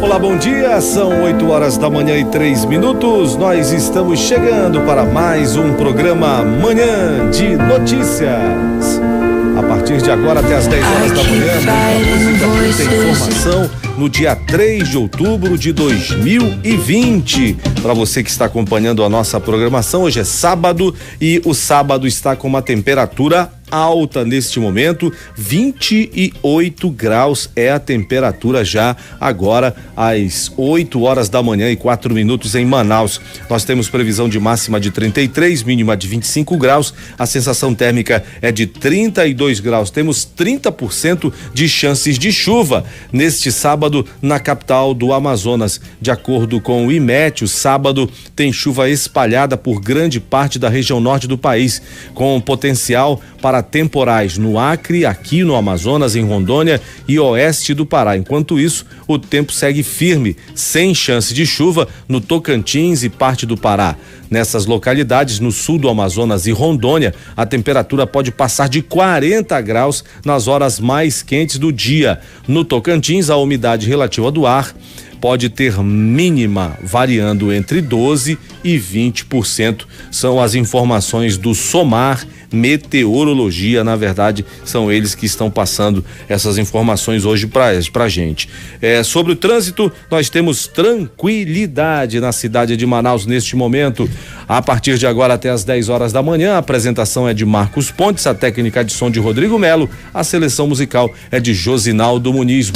Olá, bom dia, são 8h03. Nós estamos chegando para mais um programa Manhã de Notícias. A partir de agora até as 10 horas da manhã, muita informação no dia 3 de outubro de 2020. Para você que está acompanhando a nossa programação, hoje é sábado e o sábado está com uma temperatura alta neste momento, 28 graus é a temperatura já agora às 8 horas da manhã e 4 minutos em Manaus. Nós temos previsão de máxima de 33, mínima de 25 graus, a sensação térmica é de 32 graus. Temos 30% de chances de chuva neste sábado na capital do Amazonas. De acordo com o IMET, o sábado tem chuva espalhada por grande parte da região norte do país, com potencial para temporais no Acre, aqui no Amazonas, em Rondônia e oeste do Pará. Enquanto isso, o tempo segue firme, sem chance de chuva no Tocantins e parte do Pará. Nessas localidades, no sul do Amazonas e Rondônia, a temperatura pode passar de 40 graus nas horas mais quentes do dia. No Tocantins, a umidade relativa do ar pode ter mínima variando entre 12% e 20%. São as informações do SOMAR Meteorologia, na verdade, são eles que estão passando essas informações hoje pra gente. Sobre o trânsito, nós temos tranquilidade na cidade de Manaus neste momento. A partir de agora até as 10 horas da manhã, a apresentação é de Marcos Pontes, a técnica de som de Rodrigo Melo, a seleção musical é de Josinaldo Muniz.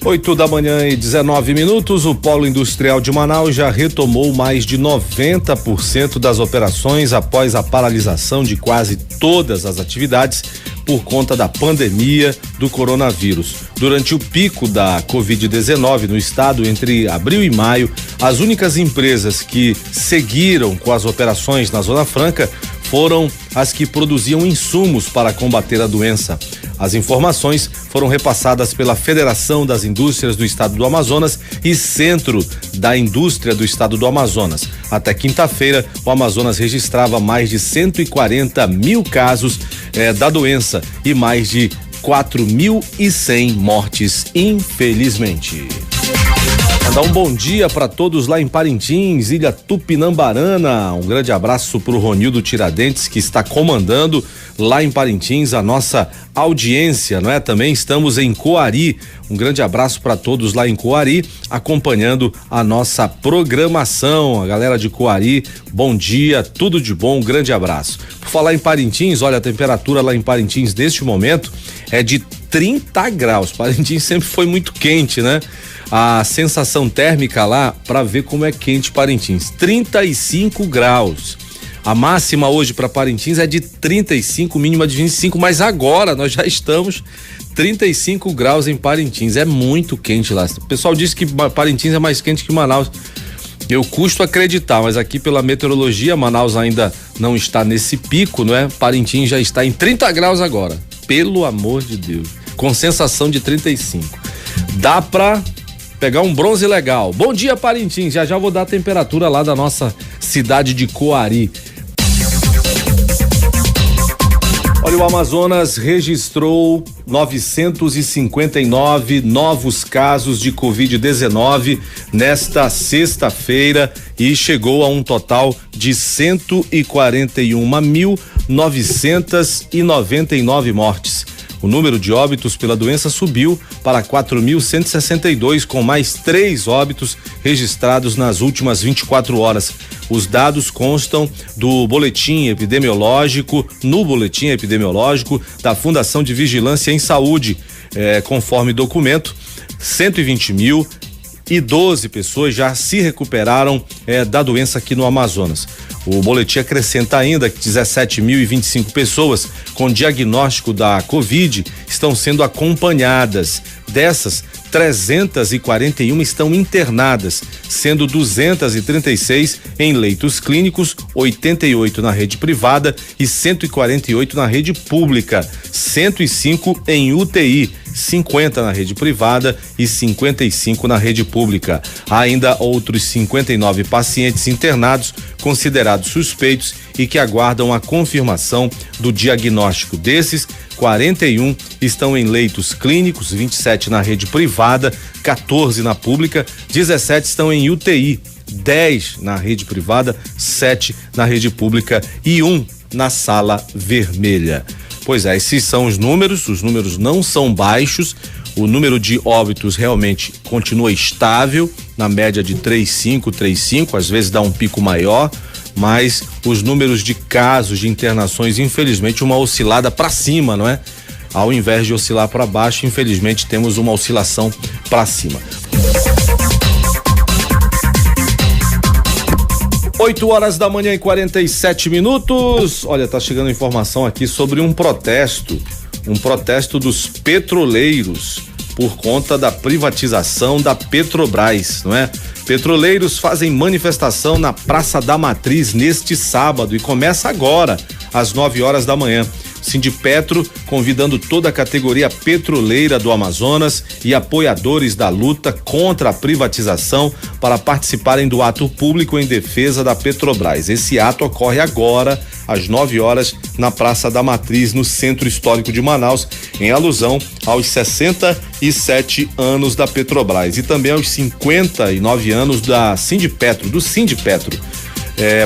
8 da manhã e 19 minutos, o Polo Industrial de Manaus já retomou mais de 90% das operações após a paralisação de quase todas as atividades por conta da pandemia do coronavírus. Durante o pico da Covid-19 no estado, entre abril e maio, as únicas empresas que seguiram com as operações na Zona Franca foram as que produziam insumos para combater a doença. As informações foram repassadas pela Federação das Indústrias do Estado do Amazonas e Centro da Indústria do Estado do Amazonas. Até quinta-feira, o Amazonas registrava mais de 140 mil casos da doença e mais de 4.100 mortes, infelizmente. Mandar um bom dia para todos lá em Parintins, Ilha Tupinambarana. Um grande abraço para o Ronildo Tiradentes, que está comandando lá em Parintins a nossa audiência, não é? Também estamos em Coari. Um grande abraço para todos lá em Coari, acompanhando a nossa programação. A galera de Coari, bom dia, tudo de bom, um grande abraço. Por falar em Parintins, olha, a temperatura lá em Parintins neste momento é de 30 graus. Parintins sempre foi muito quente, né? A sensação térmica lá, para ver como é quente Parintins, 35 graus. A máxima hoje para Parintins é de 35, mínima de 25, mas agora nós já estamos 35 graus em Parintins. É muito quente lá. O pessoal disse que Parintins é mais quente que Manaus. Eu custo acreditar, mas aqui pela meteorologia, Manaus ainda não está nesse pico, não é? Parintins já está em 30 graus agora. Pelo amor de Deus. Com sensação de 35. Dá pra pegar um bronze legal. Bom dia, Parintins. Já vou dar a temperatura lá da nossa cidade de Coari. Olha, o Amazonas registrou 959 novos casos de Covid-19 nesta sexta-feira e chegou a um total de 141.999 mortes. O número de óbitos pela doença subiu para 4.162, com mais 3 óbitos registrados nas últimas 24 horas. Os dados constam no boletim epidemiológico da Fundação de Vigilância em Saúde. Conforme documento, 120.012 pessoas já se recuperaram da doença aqui no Amazonas. O boletim acrescenta ainda que 17.025 pessoas com diagnóstico da Covid estão sendo acompanhadas. Dessas, 341 estão internadas, sendo 236 em leitos clínicos, 88 na rede privada e 148 na rede pública, 105 em UTI, 50 na rede privada e 55 na rede pública. Há ainda outros 59 pacientes internados considerados suspeitos e que aguardam a confirmação do diagnóstico. Desses, 41 estão em leitos clínicos, 27 na rede privada, 14 na pública, 17 estão em UTI, 10 na rede privada, 7 na rede pública e 1 na sala vermelha. Pois é, esses são os números não são baixos, o número de óbitos realmente continua estável, na média de 3,5, às vezes dá um pico maior, mas os números de casos de internações, infelizmente, uma oscilada para cima, não é? Ao invés de oscilar para baixo, infelizmente temos uma oscilação para cima. 8h da manhã e 47 minutos. Olha, tá chegando informação aqui sobre um protesto dos petroleiros por conta da privatização da Petrobras, não é? Petroleiros fazem manifestação na Praça da Matriz neste sábado e começa agora, às 9h da manhã. Sindipetro convidando toda a categoria petroleira do Amazonas e apoiadores da luta contra a privatização para participarem do ato público em defesa da Petrobras. Esse ato ocorre agora, às 9h, na Praça da Matriz, no Centro Histórico de Manaus, em alusão aos 67 anos da Petrobras e também aos 59 anos do Sindipetro.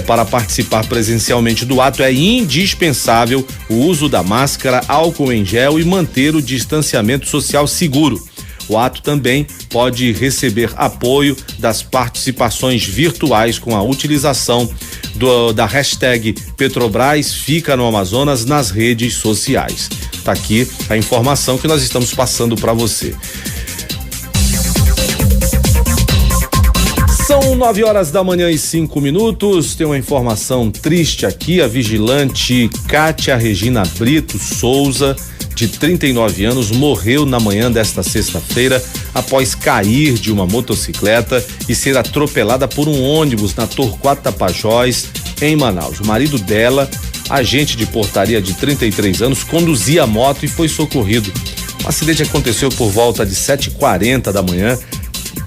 Para participar presencialmente do ato é indispensável o uso da máscara, álcool em gel e manter o distanciamento social seguro. O ato também pode receber apoio das participações virtuais com a utilização da hashtag Petrobras fica no Amazonas nas redes sociais. Tá aqui a informação que nós estamos passando para você. São 9h da manhã e 5 minutos. Tem uma informação triste aqui. A vigilante Kátia Regina Brito Souza, de 39 anos, morreu na manhã desta sexta-feira após cair de uma motocicleta e ser atropelada por um ônibus na Torquato Tapajós, em Manaus. O marido dela, agente de portaria de 33 anos, conduzia a moto e foi socorrido. O acidente aconteceu por volta de 7h40 da manhã.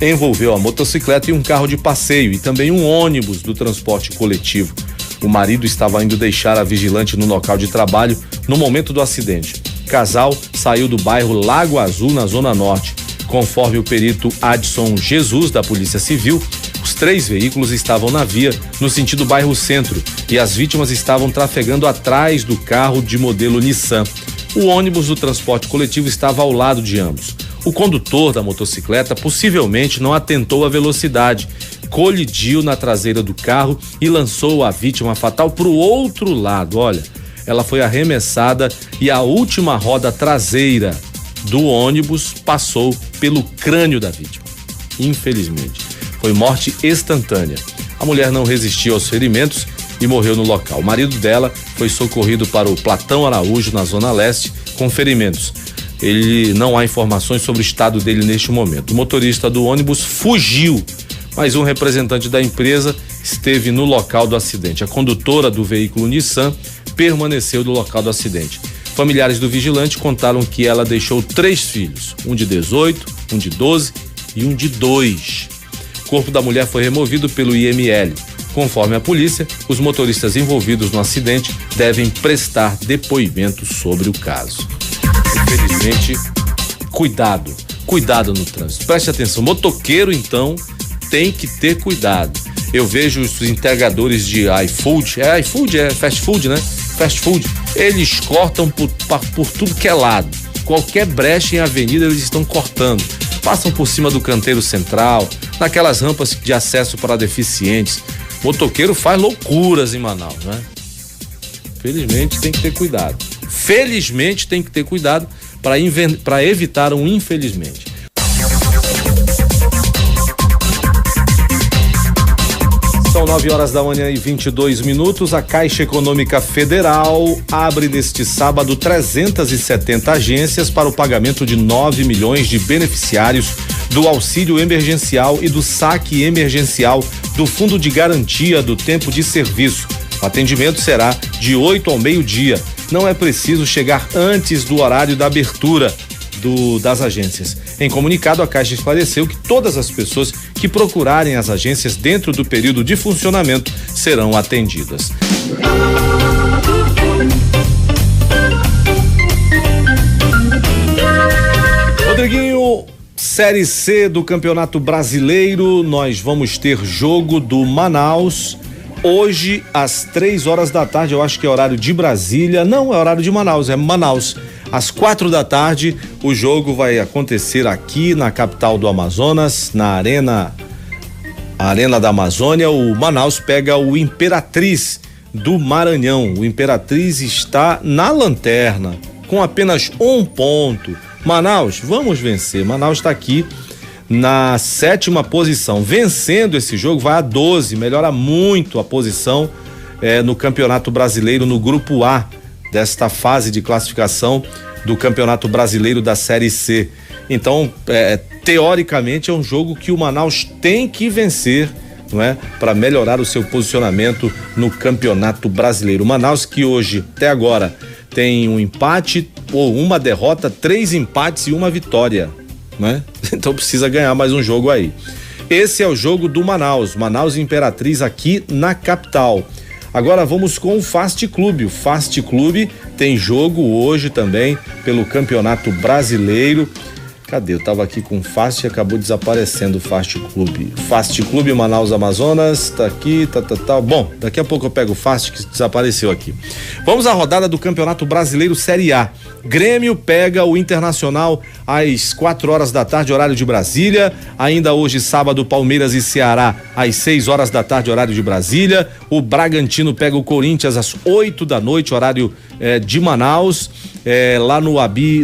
Envolveu a motocicleta e um carro de passeio e também um ônibus do transporte coletivo. O marido estava indo deixar a vigilante no local de trabalho no momento do acidente. O casal saiu do bairro Lago Azul, na Zona Norte. Conforme o perito Adson Jesus, da Polícia Civil, os 3 veículos estavam na via no sentido bairro Centro e as vítimas estavam trafegando atrás do carro de modelo Nissan. O ônibus do transporte coletivo estava ao lado de ambos. O condutor da motocicleta possivelmente não atentou à velocidade, colidiu na traseira do carro e lançou a vítima fatal para o outro lado. Olha, ela foi arremessada e a última roda traseira do ônibus passou pelo crânio da vítima. Infelizmente, foi morte instantânea. A mulher não resistiu aos ferimentos e morreu no local. O marido dela foi socorrido para o Platão Araújo, na Zona Leste, com ferimentos. Não há informações sobre o estado dele neste momento. O motorista do ônibus fugiu, mas um representante da empresa esteve no local do acidente. A condutora do veículo Nissan permaneceu no local do acidente. Familiares do vigilante contaram que ela deixou 3 filhos, um de 18, um de 12 e um de 2. O corpo da mulher foi removido pelo IML. Conforme a polícia, os motoristas envolvidos no acidente devem prestar depoimento sobre o caso. Infelizmente, cuidado no trânsito. Preste atenção, motoqueiro então tem que ter cuidado. Eu vejo os entregadores de iFood, fast food, né? Fast food, eles cortam por tudo que é lado. Qualquer brecha em avenida eles estão cortando. Passam por cima do canteiro central, naquelas rampas de acesso para deficientes. Motoqueiro faz loucuras em Manaus, né? Felizmente tem que ter cuidado. Para evitar um infelizmente. São 9h da manhã e 22 minutos. A Caixa Econômica Federal abre neste sábado 370 agências para o pagamento de 9 milhões de beneficiários do auxílio emergencial e do saque emergencial do Fundo de Garantia do Tempo de Serviço. O atendimento será de 8 ao meio-dia. Não é preciso chegar antes do horário da abertura das agências. Em comunicado, a Caixa esclareceu que todas as pessoas que procurarem as agências dentro do período de funcionamento serão atendidas. Série C do Campeonato Brasileiro, nós vamos ter jogo do Manaus hoje às 3 horas da tarde, eu acho que é horário de Brasília, não, é horário de Manaus, é Manaus. Às 4 da tarde, o jogo vai acontecer aqui na capital do Amazonas, na Arena da Amazônia. O Manaus pega o Imperatriz do Maranhão. O Imperatriz está na lanterna, com apenas 1 ponto. Manaus, vamos vencer. Manaus está aqui na 7ª posição. Vencendo esse jogo, vai a 12, melhora muito a posição no Campeonato Brasileiro, no Grupo A desta fase de classificação do Campeonato Brasileiro da Série C. Então, teoricamente, é um jogo que o Manaus tem que vencer, não é? Para melhorar o seu posicionamento no Campeonato Brasileiro. O Manaus, que hoje, até agora, tem um empate ou uma derrota, 3 empates e 1 vitória, né? Então precisa ganhar mais um jogo aí. Esse é o jogo do Manaus e Imperatriz aqui na capital. Agora vamos com o Fast Clube. O Fast Clube tem jogo hoje também pelo Campeonato Brasileiro. Cadê? Eu tava aqui com o Fast e acabou desaparecendo o Fast Clube. Fast Clube Manaus Amazonas, tá aqui, tá. Bom, daqui a pouco eu pego o Fast que desapareceu aqui. Vamos à rodada do Campeonato Brasileiro Série A. Grêmio pega o Internacional às 4 horas da tarde, horário de Brasília. Ainda hoje, sábado, Palmeiras e Ceará às 6 horas da tarde, horário de Brasília. O Bragantino pega o Corinthians às 8 da noite, horário de Manaus, lá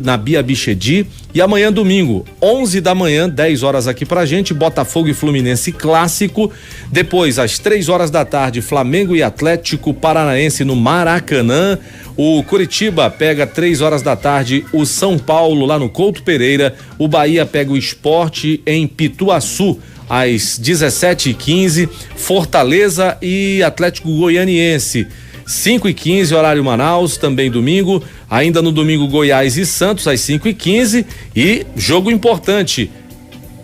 na Bia Bichedi. E amanhã, domingo, 11 da manhã, 10 horas aqui pra gente, Botafogo e Fluminense clássico. Depois, às 3 horas da tarde, Flamengo e Atlético Paranaense no Maracanã. O Curitiba pega 3 horas da tarde o São Paulo lá no Couto Pereira. O Bahia pega o Sport em Pituaçu às 17h15. Fortaleza e Atlético Goianiense 5h15, horário Manaus, também domingo. Ainda no domingo, Goiás e Santos às 5h15. E jogo importante,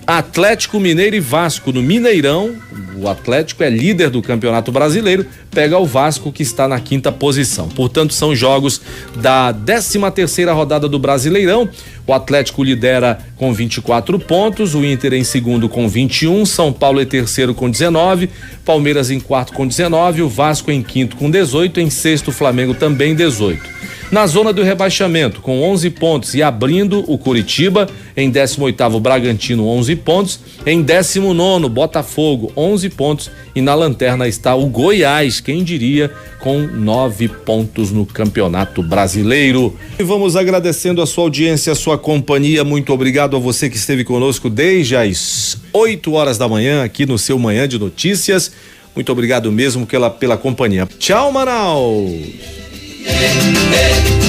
Atlético Mineiro e Vasco no Mineirão. O Atlético é líder do Campeonato Brasileiro, pega o Vasco, que está na 5ª posição. Portanto, são jogos da 13ª rodada do Brasileirão. O Atlético lidera com 24 pontos, o Inter em segundo com 21, São Paulo é terceiro com 19, Palmeiras em quarto com 19, o Vasco em quinto com 18, em sexto o Flamengo também 18. Na zona do rebaixamento, com 11 pontos e abrindo o Curitiba, em 18º o Bragantino 11 pontos, em 19º Botafogo 11 pontos e na lanterna está o Goiás, quem diria, com 9 pontos no Campeonato Brasileiro. E vamos agradecendo a sua audiência, a sua companhia. Muito obrigado a você que esteve conosco desde as 8 horas da manhã aqui no seu Manhã de Notícias. Muito obrigado mesmo pela companhia. Tchau, Manaus! Hey, hey,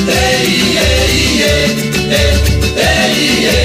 hey, hey, hey, hey, hey.